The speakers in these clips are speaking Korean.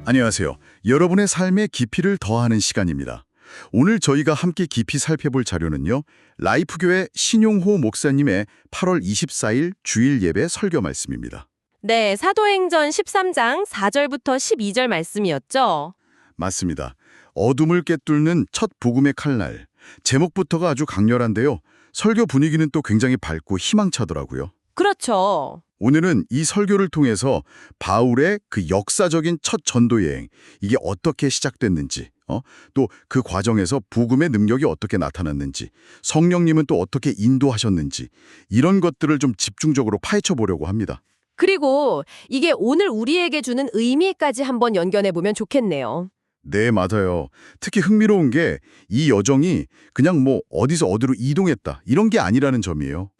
안녕하세요. 여러분의 삶에 깊이를 더하는 시간입니다. 오늘 저희가 함께 깊이 살펴볼 자료는요. 라이프교회 신용호 목사님의 8월 24일 주일 예배 설교 말씀입니다. 네, 사도행전 13장 4절부터 12절 말씀이었죠. 맞습니다. 어둠을 꿰뚫는 첫 복음의 칼날. 제목부터가 아주 강렬한데요. 설교 분위기는 또 굉장히 밝고 희망차더라고요. 그렇죠. 오늘은 이 설교를 통해서 바울의 그 역사적인 첫 전도 여행, 이게 어떻게 시작됐는지, 또 그 과정에서 복음의 능력이 어떻게 나타났는지, 성령님은 또 어떻게 인도하셨는지, 이런 것들을 좀 집중적으로 파헤쳐 보려고 합니다. 그리고 이게 오늘 우리에게 주는 의미까지 한번 연결해 보면 좋겠네요. 네, 맞아요. 특히 흥미로운 게 이 여정이 그냥 뭐 어디서 어디로 이동했다, 이런 게 아니라는 점이에요.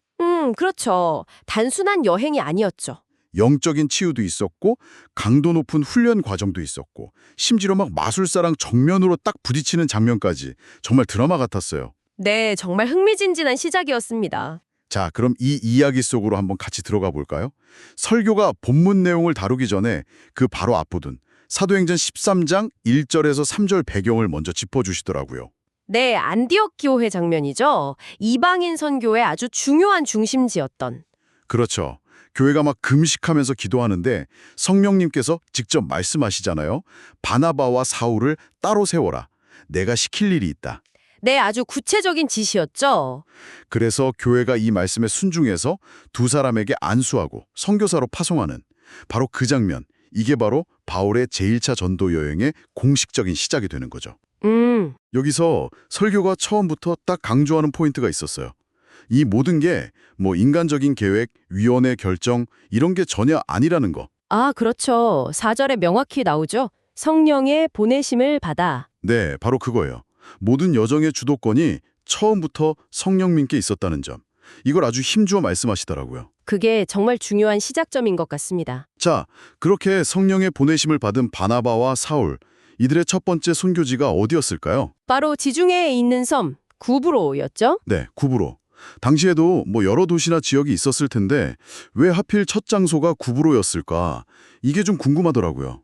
그렇죠. 단순한 여행이 아니었죠. 영적인 치유도 있었고 강도 높은 훈련 과정도 있었고 심지어 막 마술사랑 정면으로 딱 부딪히는 장면까지 정말 드라마 같았어요. 네, 정말 흥미진진한 시작이었습니다. 자, 그럼 이 이야기 속으로 한번 같이 들어가 볼까요? 설교가 본문 내용을 다루기 전에 그 바로 앞부분 사도행전 13장 1절에서 3절 배경을 먼저 짚어주시더라고요. 네, 안디옥 교회 장면이죠. 이방인 선교의 아주 중요한 중심지였던. 그렇죠. 교회가 막 금식하면서 기도하는데 성령님께서 직접 말씀하시잖아요. 바나바와 사울을 따로 세워라. 내가 시킬 일이 있다. 네, 아주 구체적인 지시였죠. 그래서 교회가 이 말씀에 순종해서 두 사람에게 안수하고 선교사로 파송하는 바로 그 장면. 이게 바로 바울의 제1차 전도 여행의 공식적인 시작이 되는 거죠. 여기서 설교가 처음부터 딱 강조하는 포인트가 있었어요. 이 모든 게 뭐 인간적인 계획, 위원회 결정 이런 게 전혀 아니라는 거. 아, 그렇죠. 4절에 명확히 나오죠. 성령의 보내심을 받아. 네, 바로 그거예요. 모든 여정의 주도권이 처음부터 성령님께 있었다는 점. 이걸 아주 힘주어 말씀하시더라고요. 그게 정말 중요한 시작점인 것 같습니다. 자, 그렇게 성령의 보내심을 받은 바나바와 사울, 이들의 첫 번째 선교지가 어디였을까요? 바로 지중해에 있는 섬 구브로였죠? 네, 구브로. 당시에도 뭐 여러 도시나 지역이 있었을 텐데 왜 하필 첫 장소가 구브로였을까? 이게 좀 궁금하더라고요.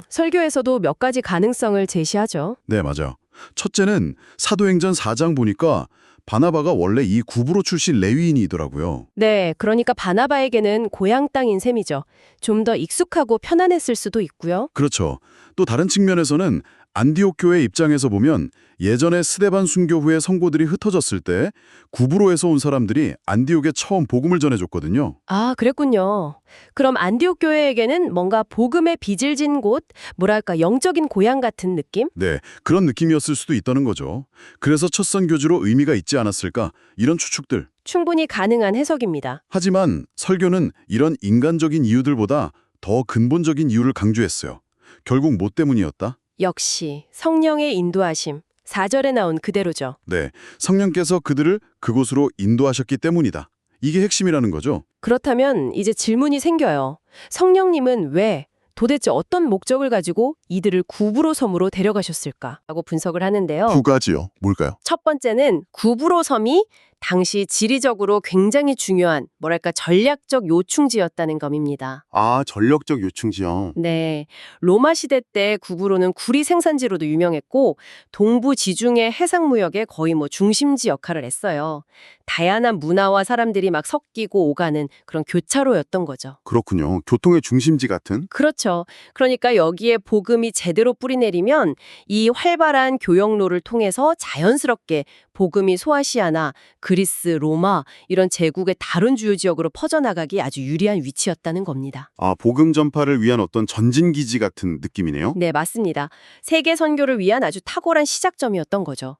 설교에서도 몇 가지 가능성을 제시하죠. 네, 맞아요. 첫째는 사도행전 4장 보니까 바나바가 원래 이 구브로 출신 레위인이더라고요. 네, 그러니까 바나바에게는 고향 땅인 셈이죠. 좀 더 익숙하고 편안했을 수도 있고요. 그렇죠. 또 다른 측면에서는 안디옥 교회 입장에서 보면 예전에 스데반 순교 후에 성도들이 흩어졌을 때 구브로에서 온 사람들이 안디옥에 처음 복음을 전해줬거든요. 아, 그랬군요. 그럼 안디옥 교회에게는 뭔가 복음의 빚을 진 곳, 뭐랄까 영적인 고향 같은 느낌? 네, 그런 느낌이었을 수도 있다는 거죠. 그래서 첫 선교지로 의미가 있지 않았을까 이런 추측들. 충분히 가능한 해석입니다. 하지만 설교는 이런 인간적인 이유들보다 더 근본적인 이유를 강조했어요. 결국 뭐 때문이었다? 역시 성령의 인도하심. 4절에 나온 그대로죠. 네, 성령께서 그들을 그곳으로 인도하셨기 때문이다. 이게 핵심이라는 거죠. 그렇다면 이제 질문이 생겨요. 성령님은 왜, 도대체 어떤 목적을 가지고 이들을 구브로 섬으로 데려가셨을까? 하고 분석을 하는데요. 두 가지요. 뭘까요? 첫 번째는 구브로 섬이 당시 지리적으로 굉장히 중요한, 뭐랄까 전략적 요충지였다는 점입니다. 아, 전력적 요충지요. 네, 로마 시대 때 구브로는 구리 생산지로도 유명했고 동부 지중해 해상무역의 거의 중심지 역할을 했어요. 다양한 문화와 사람들이 막 섞이고 오가는 그런 교차로였던 거죠. 그렇군요. 교통의 중심지 같은? 그렇죠. 그러니까 여기에 복음이 제대로 뿌리내리면 이 활발한 교역로를 통해서 자연스럽게 복음이 소아시아나 그리스, 로마 이런 제국의 다른 주요 지역으로 퍼져나가기 아주 유리한 위치였다는 겁니다. 아, 복음 전파를 위한 어떤 전진기지 같은 느낌이네요. 네, 맞습니다. 세계 선교를 위한 아주 탁월한 시작점이었던 거죠.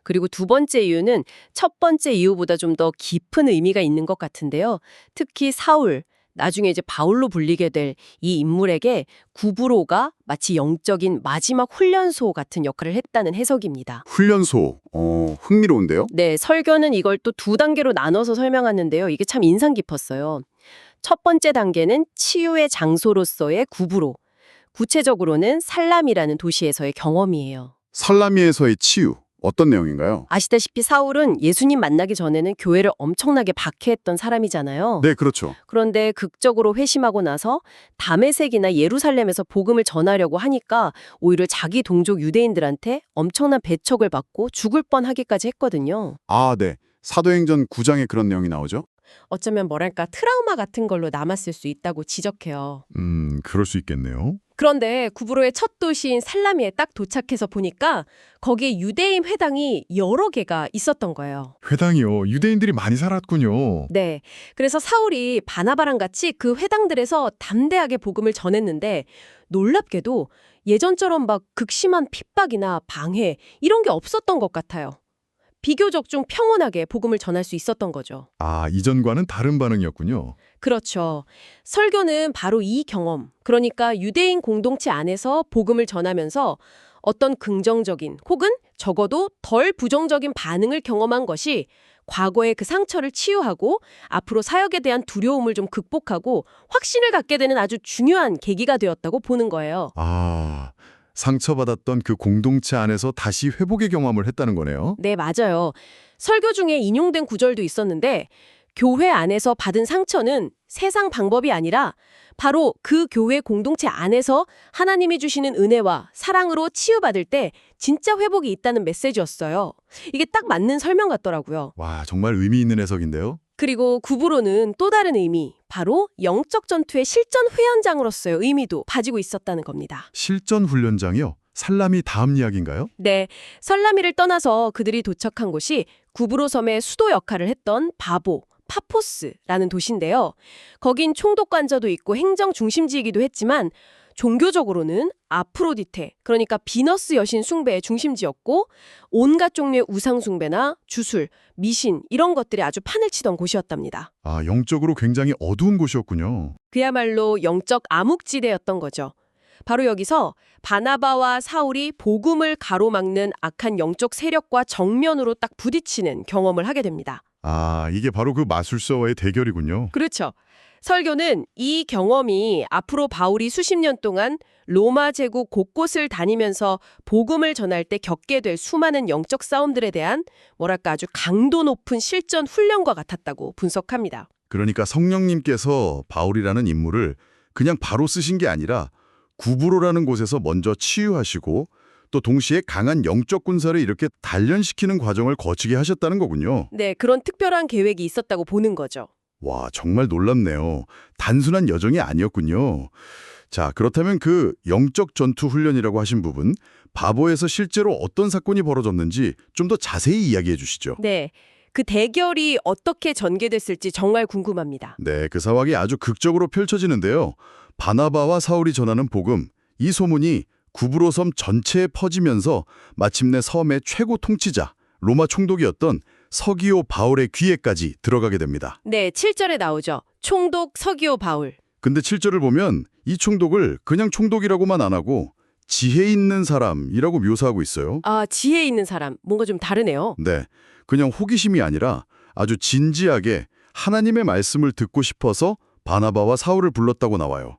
그리고 두 번째 이유는 첫 번째 이유보다 좀 더 깊은 의미가 있는 것 같은데요. 특히 사울, 나중에 이제 바울로 불리게 될 이 인물에게 구브로가 마치 영적인 마지막 훈련소 같은 역할을 했다는 해석입니다. 훈련소. 흥미로운데요? 네, 설교는 이걸 또 두 단계로 나눠서 설명하는데요. 이게 참 인상 깊었어요. 첫 번째 단계는 치유의 장소로서의 구브로. 구체적으로는 살람이라는 도시에서의 경험이에요. 살라미에서의 치유. 어떤 내용인가요? 아시다시피 사울은 예수님 만나기 전에는 교회를 엄청나게 박해했던 사람이잖아요. 네, 그렇죠. 그런데 극적으로 회심하고 나서 다메섹이나 예루살렘에서 복음을 전하려고 하니까 오히려 자기 동족 유대인들한테 엄청난 배척을 받고 죽을 뻔하기까지 했거든요. 아, 네. 사도행전 9장에 그런 내용이 나오죠? 어쩌면 뭐랄까 트라우마 같은 걸로 남았을 수 있다고 지적해요. 그럴 수 있겠네요. 그런데 구브로의 첫 도시인 살라미에 딱 도착해서 보니까 거기에 유대인 회당이 여러 개가 있었던 거예요. 회당이요. 유대인들이 많이 살았군요. 네. 그래서 사울이 바나바랑 같이 그 회당들에서 담대하게 복음을 전했는데 놀랍게도 예전처럼 막 극심한 핍박이나 방해 이런 게 없었던 것 같아요. 비교적 좀 평온하게 복음을 전할 수 있었던 거죠. 아, 이전과는 다른 반응이었군요. 그렇죠. 설교는 바로 이 경험, 그러니까 유대인 공동체 안에서 복음을 전하면서 어떤 긍정적인 혹은 적어도 덜 부정적인 반응을 경험한 것이 과거의 그 상처를 치유하고 앞으로 사역에 대한 두려움을 좀 극복하고 확신을 갖게 되는 아주 중요한 계기가 되었다고 보는 거예요. 아, 상처받았던 그 공동체 안에서 다시 회복의 경험을 했다는 거네요. 네, 맞아요. 설교 중에 인용된 구절도 있었는데 교회 안에서 받은 상처는 세상 방법이 아니라 바로 그 교회 공동체 안에서 하나님이 주시는 은혜와 사랑으로 치유받을 때 진짜 회복이 있다는 메시지였어요. 이게 딱 맞는 설명 같더라고요. 와, 정말 의미 있는 해석인데요. 그리고 구브로는 또 다른 의미, 바로 영적 전투의 실전 후연장으로서의 의미도 가지고 있었다는 겁니다. 실전 훈련장이요? 살라미 다음 이야기인가요? 네, 설라미를 떠나서 그들이 도착한 곳이 구브로 섬의 수도 역할을 했던 바보, 파포스라는 도시인데요. 거긴 총독관저도 있고 행정 중심지이기도 했지만 종교적으로는 아프로디테, 그러니까 비너스 여신 숭배의 중심지였고 온갖 종류의 우상 숭배나 주술, 미신 이런 것들이 아주 판을 치던 곳이었답니다. 아, 영적으로 굉장히 어두운 곳이었군요. 그야말로 영적 암흑지대였던 거죠. 바로 여기서 바나바와 사울이 복음을 가로막는 악한 영적 세력과 정면으로 딱 부딪히는 경험을 하게 됩니다. 아, 이게 바로 그 마술사와의 대결이군요. 그렇죠. 설교는 이 경험이 앞으로 바울이 수십 년 동안 로마 제국 곳곳을 다니면서 복음을 전할 때 겪게 될 수많은 영적 싸움들에 대한 뭐랄까 아주 강도 높은 실전 훈련과 같았다고 분석합니다. 그러니까 성령님께서 바울이라는 인물을 그냥 바로 쓰신 게 아니라 구브로라는 곳에서 먼저 치유하시고 또 동시에 강한 영적 군사를 이렇게 단련시키는 과정을 거치게 하셨다는 거군요. 네, 그런 특별한 계획이 있었다고 보는 거죠. 와, 정말 놀랍네요. 단순한 여정이 아니었군요. 자, 그렇다면 그 영적 전투 훈련이라고 하신 부분, 바보에서 실제로 어떤 사건이 벌어졌는지 좀 더 자세히 이야기해 주시죠. 네, 그 대결이 어떻게 전개됐을지 정말 궁금합니다. 네, 그 상황이 아주 극적으로 펼쳐지는데요. 바나바와 사울이 전하는 복음, 이 소문이 구브로 섬 전체에 퍼지면서 마침내 섬의 최고 통치자, 로마 총독이었던 서기오 바울의 귀에까지 들어가게 됩니다. 네, 7절에 나오죠. 총독 서기오 바울. 근데 7절을 보면 이 총독을 그냥 총독이라고만 안 하고 지혜 있는 사람이라고 묘사하고 있어요. 아, 지혜 있는 사람. 뭔가 좀 다르네요. 네, 그냥 호기심이 아니라 아주 진지하게 하나님의 말씀을 듣고 싶어서 바나바와 사울을 불렀다고 나와요.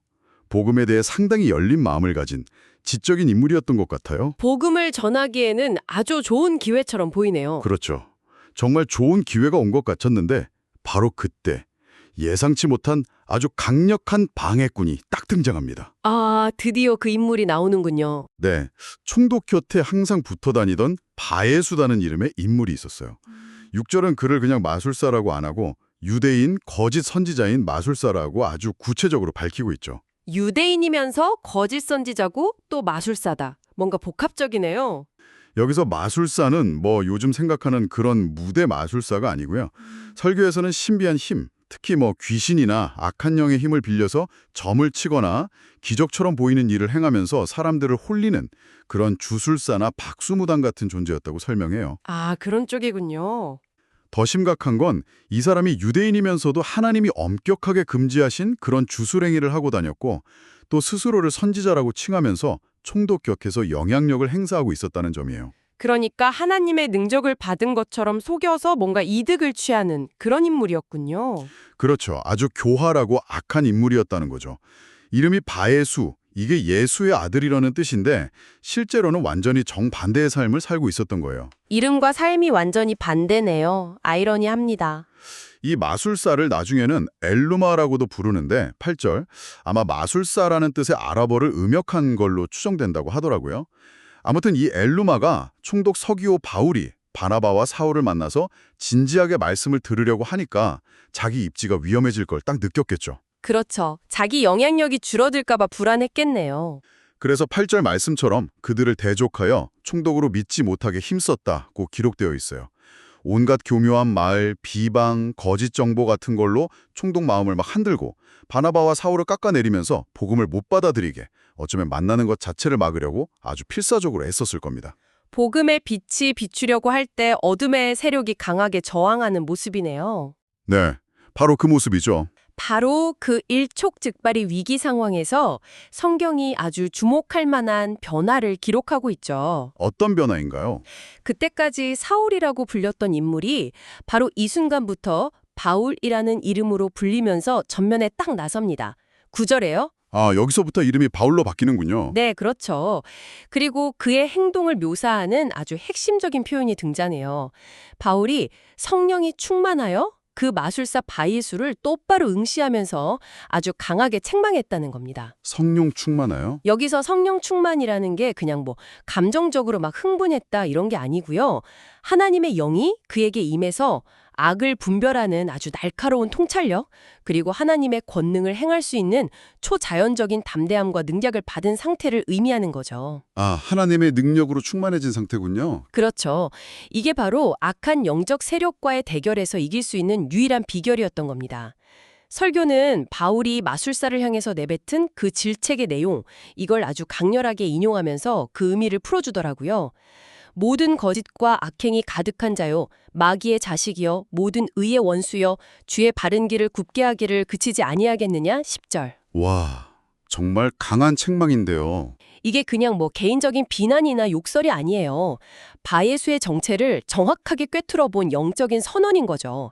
복음에 대해 상당히 열린 마음을 가진 지적인 인물이었던 것 같아요. 복음을 전하기에는 아주 좋은 기회처럼 보이네요. 그렇죠. 정말 좋은 기회가 온 것 같았는데 바로 그때 예상치 못한 아주 강력한 방해꾼이 딱 등장합니다. 아, 드디어 그 인물이 나오는군요. 네, 총독 곁에 항상 붙어 다니던 바예수다는 이름의 인물이 있었어요. 6절은 그를 그냥 마술사라고 안 하고 유대인 거짓 선지자인 마술사라고 아주 구체적으로 밝히고 있죠. 유대인이면서 거짓 선지자고 또 마술사다. 뭔가 복합적이네요. 여기서 마술사는 뭐 요즘 생각하는 그런 무대 마술사가 아니고요. 설교에서는 신비한 힘, 특히 뭐 귀신이나 악한 영의 힘을 빌려서 점을 치거나 기적처럼 보이는 일을 행하면서 사람들을 홀리는 그런 주술사나 박수무당 같은 존재였다고 설명해요. 아, 그런 쪽이군요. 더 심각한 건 이 사람이 유대인이면서도 하나님이 엄격하게 금지하신 그런 주술행위를 하고 다녔고 또 스스로를 선지자라고 칭하면서 총독 격에서 영향력을 행사하고 있었다는 점이에요. 그러니까 하나님의 능력을 받은 것처럼 속여서 뭔가 이득을 취하는 그런 인물이었군요. 그렇죠. 아주 교활하고 악한 인물이었다는 거죠. 이름이 바예수, 이게 예수의 아들이라는 뜻인데 실제로는 완전히 정반대의 삶을 살고 있었던 거예요. 이름과 삶이 완전히 반대네요. 아이러니합니다. 이 마술사를 나중에는 엘루마라고도 부르는데 8절 아마 마술사라는 뜻의 아랍어를 음역한 걸로 추정된다고 하더라고요. 아무튼 이 엘루마가 총독 서기오 바울이 바나바와 사울을 만나서 진지하게 말씀을 들으려고 하니까 자기 입지가 위험해질 걸 딱 느꼈겠죠. 그렇죠. 자기 영향력이 줄어들까 봐 불안했겠네요. 그래서 8절 말씀처럼 그들을 대적하여 총독으로 믿지 못하게 힘썼다고 기록되어 있어요. 온갖 교묘한 말, 비방, 거짓 정보 같은 걸로 총독 마음을 막 흔들고 바나바와 사울을 깎아내리면서 복음을 못 받아들이게 어쩌면 만나는 것 자체를 막으려고 아주 필사적으로 애썼을 겁니다. 복음의 빛이 비추려고 할 때 어둠의 세력이 강하게 저항하는 모습이네요. 네, 바로 그 모습이죠. 바로 그 일촉즉발의 위기 상황에서 성경이 아주 주목할 만한 변화를 기록하고 있죠. 어떤 변화인가요? 그때까지 사울이라고 불렸던 인물이 바로 이 순간부터 바울이라는 이름으로 불리면서 전면에 딱 나섭니다. 9절에요. 아, 여기서부터 이름이 바울로 바뀌는군요. 네, 그렇죠. 그리고 그의 행동을 묘사하는 아주 핵심적인 표현이 등장해요. 바울이 성령이 충만하여 그 마술사 바예수를 똑바로 응시하면서 아주 강하게 책망했다는 겁니다. 성령 충만하요? 여기서 성령 충만이라는 게 그냥 뭐 감정적으로 막 흥분했다 이런 게 아니고요. 하나님의 영이 그에게 임해서 악을 분별하는 아주 날카로운 통찰력, 그리고 하나님의 권능을 행할 수 있는 초자연적인 담대함과 능력을 받은 상태를 의미하는 거죠. 아, 하나님의 능력으로 충만해진 상태군요. 그렇죠. 이게 바로 악한 영적 세력과의 대결에서 이길 수 있는 유일한 비결이었던 겁니다. 설교는 바울이 마술사를 향해서 내뱉은 그 질책의 내용, 이걸 아주 강렬하게 인용하면서 그 의미를 풀어주더라고요. 모든 거짓과 악행이 가득한 자요, 마귀의 자식이여, 모든 의의 원수여, 주의 바른 길을 굽게 하기를 그치지 아니하겠느냐? 10절. 와, 정말 강한 책망인데요. 이게 그냥 뭐 개인적인 비난이나 욕설이 아니에요. 바예수의 정체를 정확하게 꿰뚫어 본 영적인 선언인 거죠.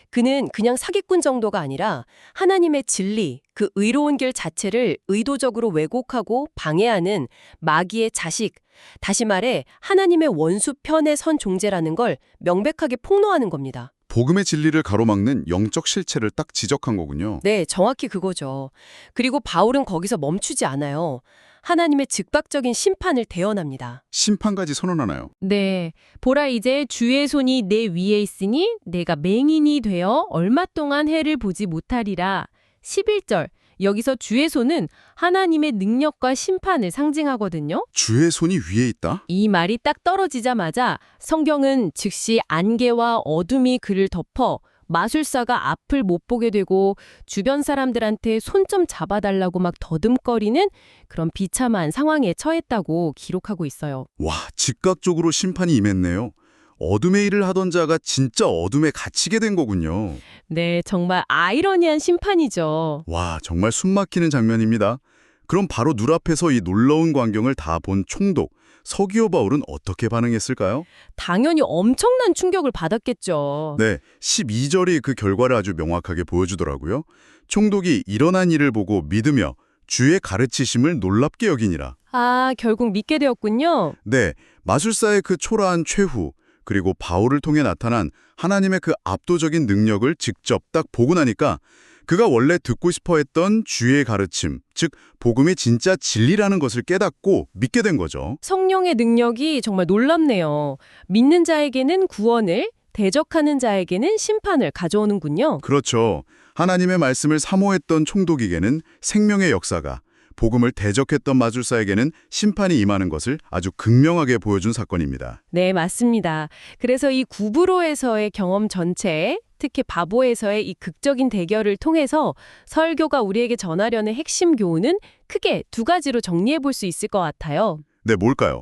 그는 그냥 사기꾼 정도가 아니라 하나님의 진리, 그 의로운 길 자체를 의도적으로 왜곡하고 방해하는 마귀의 자식, 다시 말해 하나님의 원수 편에 선 존재라는 걸 명백하게 폭로하는 겁니다. 복음의 진리를 가로막는 영적 실체를 딱 지적한 거군요. 네, 정확히 그거죠. 그리고 바울은 거기서 멈추지 않아요. 하나님의 즉각적인 심판을 대언합니다. 심판까지 선언하나요? 네, 보라 이제 주의 손이 내 위에 있으니 내가 맹인이 되어 얼마 동안 해를 보지 못하리라. 11절, 여기서 주의 손은 하나님의 능력과 심판을 상징하거든요. 주의 손이 위에 있다? 이 말이 딱 떨어지자마자 성경은 즉시 안개와 어둠이 그를 덮어 마술사가 앞을 못 보게 되고 주변 사람들한테 손 좀 잡아달라고 막 더듬거리는 그런 비참한 상황에 처했다고 기록하고 있어요. 와, 즉각적으로 심판이 임했네요. 어둠의 일을 하던 자가 진짜 어둠에 갇히게 된 거군요. 네, 정말 아이러니한 심판이죠. 와, 정말 숨막히는 장면입니다. 그럼 바로 눈앞에서 이 놀라운 광경을 다 본 총독, 서기오 바울은 어떻게 반응했을까요? 당연히 엄청난 충격을 받았겠죠. 네, 12절이 그 결과를 아주 명확하게 보여주더라고요. 총독이 일어난 일을 보고 믿으며 주의 가르치심을 놀랍게 여기니라. 아, 결국 믿게 되었군요. 네, 마술사의 그 초라한 최후, 그리고 바울을 통해 나타난 하나님의 그 압도적인 능력을 직접 딱 보고 나니까 그가 원래 듣고 싶어 했던 주의 가르침, 즉 복음의 진짜 진리라는 것을 깨닫고 믿게 된 거죠. 성령의 능력이 정말 놀랍네요. 믿는 자에게는 구원을, 대적하는 자에게는 심판을 가져오는군요. 그렇죠. 하나님의 말씀을 사모했던 총독에게는 생명의 역사가, 복음을 대적했던 마술사에게는 심판이 임하는 것을 아주 극명하게 보여준 사건입니다. 네, 맞습니다. 그래서 이 구브로에서의 경험 전체에 특히 바보에서의 이 극적인 대결을 통해서 설교가 우리에게 전하려는 핵심 교훈은 크게 두 가지로 정리해 볼 수 있을 것 같아요. 네, 뭘까요?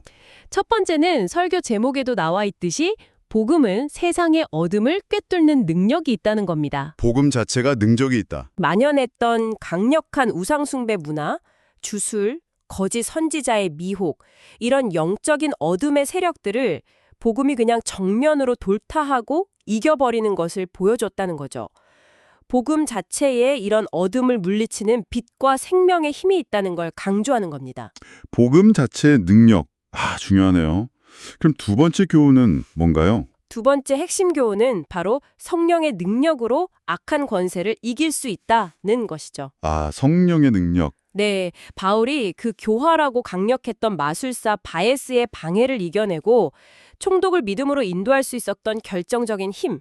첫 번째는 설교 제목에도 나와 있듯이 복음은 세상의 어둠을 꿰뚫는 능력이 있다는 겁니다. 복음 자체가 능적이 있다. 만연했던 강력한 우상숭배 문화, 주술, 거짓 선지자의 미혹, 이런 영적인 어둠의 세력들을 복음이 그냥 정면으로 돌파하고 이겨버리는 것을 보여줬다는 거죠. 복음 자체에 이런 어둠을 물리치는 빛과 생명의 힘이 있다는 걸 강조하는 겁니다. 복음 자체의 능력. 중요하네요. 그럼 두 번째 교훈은 뭔가요? 두 번째 핵심 교훈은 바로 성령의 능력으로 악한 권세를 이길 수 있다는 것이죠. 성령의 능력. 네, 바울이 그 교활하고 강력했던 마술사 바에스의 방해를 이겨내고 총독을 믿음으로 인도할 수 있었던 결정적인 힘.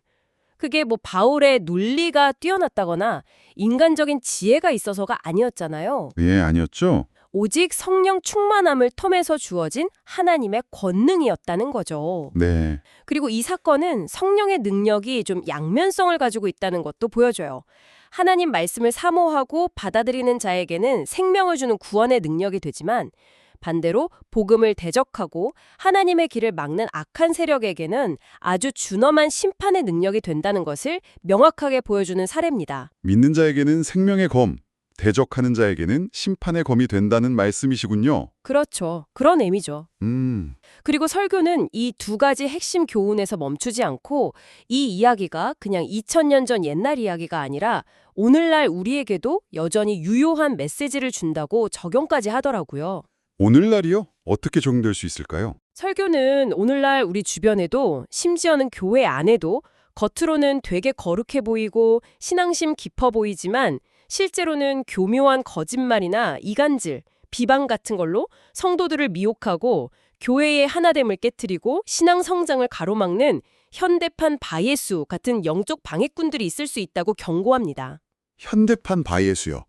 그게 뭐 바울의 논리가 뛰어났다거나 인간적인 지혜가 있어서가 아니었잖아요. 예, 아니었죠? 오직 성령 충만함을 통해서 주어진 하나님의 권능이었다는 거죠. 네. 그리고 이 사건은 성령의 능력이 좀 양면성을 가지고 있다는 것도 보여줘요. 하나님 말씀을 사모하고 받아들이는 자에게는 생명을 주는 구원의 능력이 되지만 반대로 복음을 대적하고 하나님의 길을 막는 악한 세력에게는 아주 준엄한 심판의 능력이 된다는 것을 명확하게 보여주는 사례입니다. 믿는 자에게는 생명의 검, 대적하는 자에게는 심판의 검이 된다는 말씀이시군요. 그렇죠. 그런 의미죠. 음. 그리고 설교는 이 두 가지 핵심 교훈에서 멈추지 않고 이 이야기가 그냥 2000년 전 옛날 이야기가 아니라 오늘날 우리에게도 여전히 유효한 메시지를 준다고 적용까지 하더라고요. 오늘날이요? 어떻게 적용될 수 있을까요? 설교는 오늘날 우리 주변에도 심지어는 교회 안에도 겉으로는 되게 거룩해 보이고 신앙심 깊어 보이지만 실제로는 교묘한 거짓말이나 이간질, 비방 같은 걸로 성도들을 미혹하고 교회의 하나됨을 깨트리고 신앙 성장을 가로막는 현대판 바예수 같은 영적 방해꾼들이 있을 수 있다고 경고합니다. 현대판 바예수요.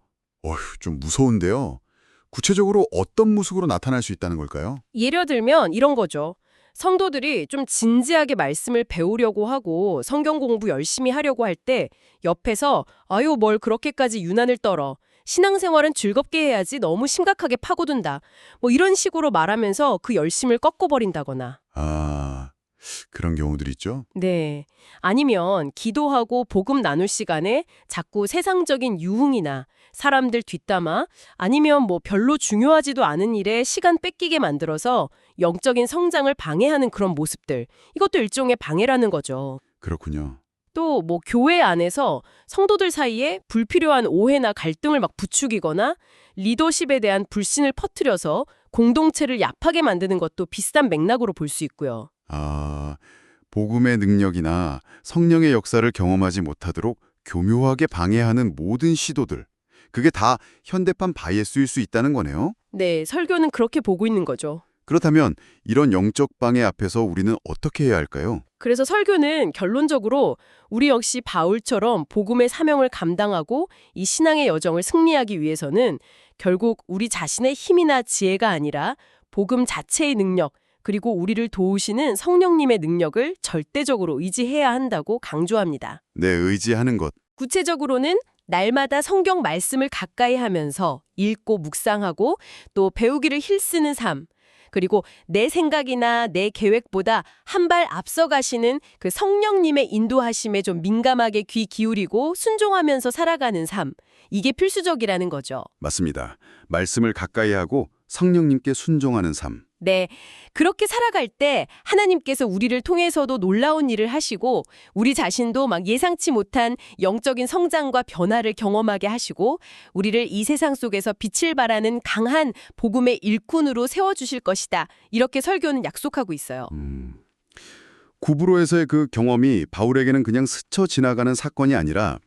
좀 무서운데요. 구체적으로 어떤 모습으로 나타날 수 있다는 걸까요? 예를 들면 이런 거죠. 성도들이 좀 진지하게 말씀을 배우려고 하고 성경 공부 열심히 하려고 할 때 옆에서 아유 뭘 그렇게까지 유난을 떨어. 신앙생활은 즐겁게 해야지 너무 심각하게 파고든다. 뭐 이런 식으로 말하면서 그 열심을 꺾어버린다거나. 그런 경우들 있죠. 네. 아니면 기도하고 복음 나눌 시간에 자꾸 세상적인 유흥이나 사람들 뒷담화 아니면 뭐 별로 중요하지도 않은 일에 시간 뺏기게 만들어서 영적인 성장을 방해하는 그런 모습들. 이것도 일종의 방해라는 거죠. 그렇군요. 또 뭐 교회 안에서 성도들 사이에 불필요한 오해나 갈등을 막 부추기거나 리더십에 대한 불신을 퍼뜨려서 공동체를 약하게 만드는 것도 비슷한 맥락으로 볼 수 있고요. 복음의 능력이나 성령의 역사를 경험하지 못하도록 교묘하게 방해하는 모든 시도들. 그게 다 현대판 바이애스일 수 있다는 거네요. 네, 설교는 그렇게 보고 있는 거죠. 그렇다면 이런 영적 방해 앞에서 우리는 어떻게 해야 할까요? 그래서 설교는 결론적으로 우리 역시 바울처럼 복음의 사명을 감당하고 이 신앙의 여정을 승리하기 위해서는 결국 우리 자신의 힘이나 지혜가 아니라 복음 자체의 능력, 그리고 우리를 도우시는 성령님의 능력을 절대적으로 의지해야 한다고 강조합니다. 네, 의지하는 것. 구체적으로는 날마다 성경 말씀을 가까이 하면서 읽고 묵상하고 또 배우기를 힘쓰는 삶, 그리고 내 생각이나 내 계획보다 한 발 앞서 가시는 그 성령님의 인도하심에 좀 민감하게 귀 기울이고 순종하면서 살아가는 삶, 이게 필수적이라는 거죠. 맞습니다. 말씀을 가까이 하고 성령님께 순종하는 삶. 네, 그렇게 살아갈 때 하나님께서 우리를 통해서도 놀라운 일을 하시고 우리 자신도 막 예상치 못한 영적인 성장과 변화를 경험하게 하시고 우리를 이 세상 속에서 빛을 발하는 강한 복음의 일꾼으로 세워주실 것이다. 이렇게 설교는 약속하고 있어요. 구브로에서의 그 경험이 바울에게는 그냥 스쳐 지나가는 사건이 아니라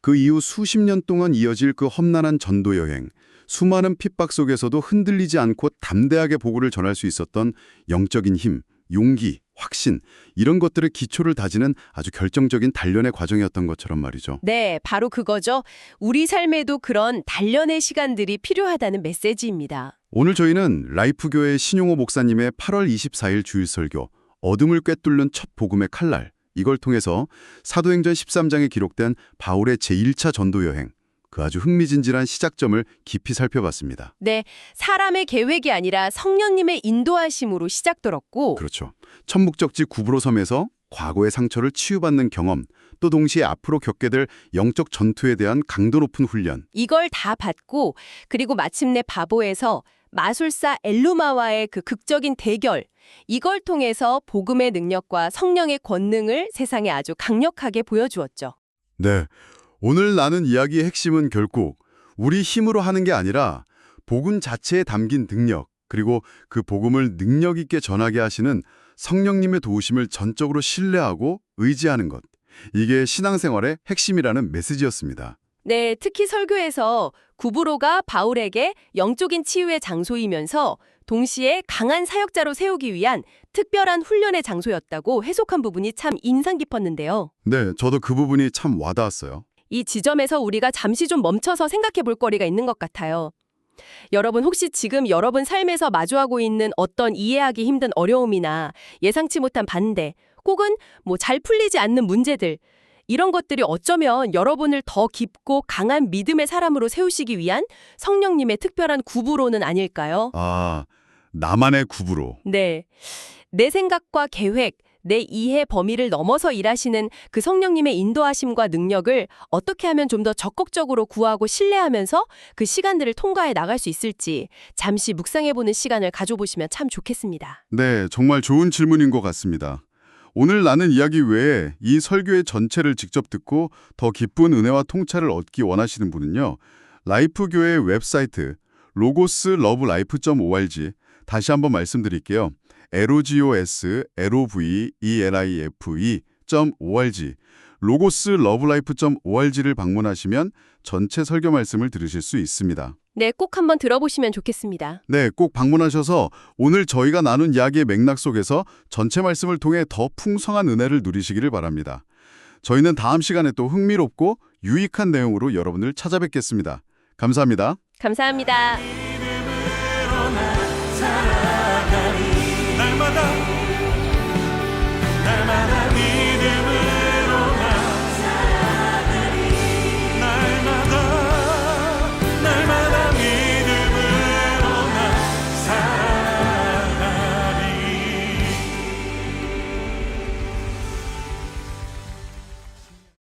그 이후 수십 년 동안 이어질 그 험난한 전도 여행, 수많은 핍박 속에서도 흔들리지 않고 담대하게 복음을 전할 수 있었던 영적인 힘, 용기, 확신 이런 것들의 기초를 다지는 아주 결정적인 단련의 과정이었던 것처럼 말이죠. 네, 바로 그거죠. 우리 삶에도 그런 단련의 시간들이 필요하다는 메시지입니다. 오늘 저희는 라이프교회 신용호 목사님의 8월 24일 주일 설교 어둠을 꿰뚫는 첫 복음의 칼날 이걸 통해서 사도행전 13장에 기록된 바울의 제1차 전도 여행 그 아주 흥미진진한 시작점을 깊이 살펴봤습니다. 네, 사람의 계획이 아니라 성령님의 인도하심으로 시작되었고 그렇죠. 첫 목적지 구브로 섬에서 과거의 상처를 치유받는 경험, 또 동시에 앞으로 겪게 될 영적 전투에 대한 강도 높은 훈련. 이걸 다 받고 그리고 마침내 바보에서 마술사 엘루마와의 그 극적인 대결, 이걸 통해서 복음의 능력과 성령의 권능을 세상에 아주 강력하게 보여주었죠. 네, 오늘 나눈 이야기의 핵심은 결국 우리 힘으로 하는 게 아니라 복음 자체에 담긴 능력, 그리고 그 복음을 능력 있게 전하게 하시는 성령님의 도우심을 전적으로 신뢰하고 의지하는 것. 이게 신앙생활의 핵심이라는 메시지였습니다. 네, 특히 설교에서 구브로가 바울에게 영적인 치유의 장소이면서 동시에 강한 사역자로 세우기 위한 특별한 훈련의 장소였다고 해석한 부분이 참 인상 깊었는데요. 네, 저도 그 부분이 참 와닿았어요. 이 지점에서 우리가 잠시 좀 멈춰서 생각해 볼 거리가 있는 것 같아요. 여러분 혹시 지금 여러분 삶에서 마주하고 있는 어떤 이해하기 힘든 어려움이나 예상치 못한 반대, 혹은 잘 풀리지 않는 문제들, 이런 것들이 어쩌면 여러분을 더 깊고 강한 믿음의 사람으로 세우시기 위한 성령님의 특별한 구부로는 아닐까요? 아, 나만의 구부로. 네. 내 생각과 계획, 내 이해 범위를 넘어서 일하시는 그 성령님의 인도하심과 능력을 어떻게 하면 좀 더 적극적으로 구하고 신뢰하면서 그 시간들을 통과해 나갈 수 있을지 잠시 묵상해보는 시간을 가져보시면 참 좋겠습니다. 네, 정말 좋은 질문인 것 같습니다. 오늘 나눈 이야기 외에 이 설교의 전체를 직접 듣고 더 깊은 은혜와 통찰을 얻기 원하시는 분은요. 라이프교회의 웹사이트 logoslovelife.org 다시 한번 말씀드릴게요. logoslovelife.org logoslovelife.org를 방문하시면 전체 설교 말씀을 들으실 수 있습니다. 네, 꼭 한번 들어보시면 좋겠습니다. 네, 꼭 방문하셔서 오늘 저희가 나눈 이야기의 맥락 속에서 전체 말씀을 통해 더 풍성한 은혜를 누리시기를 바랍니다. 저희는 다음 시간에 또 흥미롭고 유익한 내용으로 여러분을 찾아뵙겠습니다. 감사합니다. 감사합니다.